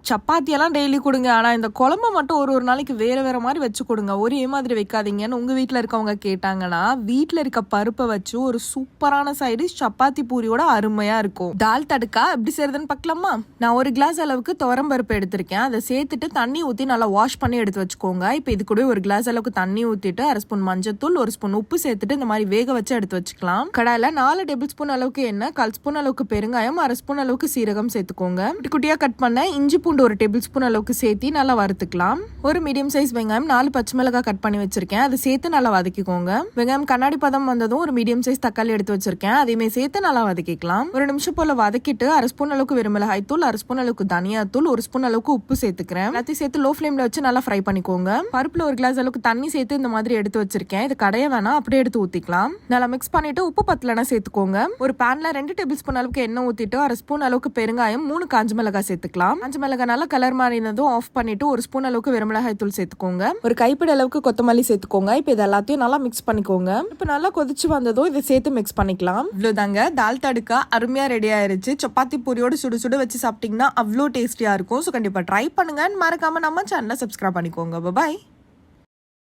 சப்பாத்தியெல்லாம் daily கொடுங்க, ஆனா இந்த குழம்பு மட்டும் ஒரு நாளைக்கு வேற வேற மாதிரி வச்சு கொடுங்க, ஒரே மாதிரி வைக்காதீங்கன்னு உங்க வீட்டுல இருக்கவங்க கேட்டாங்கன்னா வீட்டுல இருக்க பருப்பை வச்சு ஒரு சூப்பரான சைடு சப்பாத்தி பூரியோட அருமையா இருக்கும். தால் தடுக்கா எப்படி செய்யறதுன்னு பார்க்கலாமா? நான் ஒரு கிளாஸ் அளவுக்கு துவரம் பருப்பு எடுத்திருக்கேன். அதை சேர்த்துட்டு தண்ணி ஊற்றி நல்லா வாஷ் பண்ணி எடுத்து வச்சுக்கோங்க. இப்போ இது கூட ஒரு கிளாஸ் அளவுக்கு தண்ணி ஊற்றிட்டு 1 ஸ்பூன் மஞ்சத்தூள் 1 ஸ்பூன் உப்பு சேர்த்துட்டு இந்த மாதிரி வேக வச்சு எடுத்து வச்சுக்கலாம். கடாயில 4 டேபிள் ஸ்பூன் அளவுக்கு எண்ணெய், 1/4 ஸ்பூன் அளவுக்கு பெருங்காயம், 1/2 ஸ்பூன் அளவுக்கு சீரகம் சேர்த்துக்கோங்க. குட்டியா கட் பண்ண இஞ்சி பூண்டு 1 டேபிள் ஸ்பூன் அளவுக்கு சேர்த்து நல்லா வறுத்துக்கலாம். ஒரு மீடியம் சைஸ் வெங்காயம் 4 பச்சை மிளகாய் கட் பண்ணி வச்சிருக்கேன், அதை சேர்த்து நல்லா வதக்கிக்கோங்க. வெங்காயம் கண்ணாடி பதம் வந்ததும் ஒரு மீடியம் சைஸ் தக்காளி எடுத்து வச்சிருக்கேன், அதையுமே சேர்த்து நல்லா வதக்கிக்கலாம். 1 நிமிஷம் போல வதக்கிட்டு 1/2 ஸ்பூன் அளவுக்கு வெறும் மிளகாய் தூள், 1/2 ஸ்பூன் அளவுக்கு தனியா தூள், 1 ஸ்பூன் அளவுக்கு உப்பு சேர்த்துக்கிறேன். எல்லாத்தையும் சேர்த்து லோ ஃபிளேம்ல வச்சு நல்லா ஃப்ரை பண்ணிக்கோங்க. பருப்புல 1 கிளாஸ் அளவுக்கு தண்ணி சேர்த்து இந்த மாதிரி எடுத்து வச்சிருக்கேன். இது கடைய வேணாம், அப்படியே எடுத்து ஊத்திக்கலாம். நல்லா மிக்ஸ் பண்ணிட்டு உப்பு பத்தலனா சேர்த்துக்கோங்க. ஒரு பேன்ல 2 டேபிள் ஸ்பூன் அளவுக்கு எண்ணெய் ஊத்திட்டு 1/2 ஸ்பூன் அளவுக்கு பெருங்காயம், 3 காஞ்ச மிளகாய் சேர்த்துக்கலாம். காஞ்ச மிளகாய் நல்லா கலர் மாறினதும் ஆஃப் பண்ணிட்டு 1 ஸ்பூன் அளவுக்கு வெறும் மிளகாய் தூள் சேர்த்துக்கோங்க. ஒரு கைப்பிடி அளவுக்கு கொத்தமல்லி சேர்த்துக்கோங்க. இப்போ இது எல்லாத்தையும் நல்லா மிக்ஸ் பண்ணிக்கோங்க. இப்போ நல்லா கொதிச்சு வந்ததும் இதை சேர்த்து மிக்ஸ் பண்ணிக்கலாம். இவ்வளவுதாங்க, தால் தடுக்கா அருமையா ரெடி ஆயிருச்சு. சப்பாத்தி பூரியோட சுடு சுடு வச்சு சாப்பிட்டீங்கன்னா அவ்வளோ டேஸ்டியா இருக்கும். ஸோ கண்டிப்பா ட்ரை பண்ணுங்க. மறக்காம நம்ம சேனலை சப்ஸ்கிரைப் பண்ணிக்கோங்க. பாய்.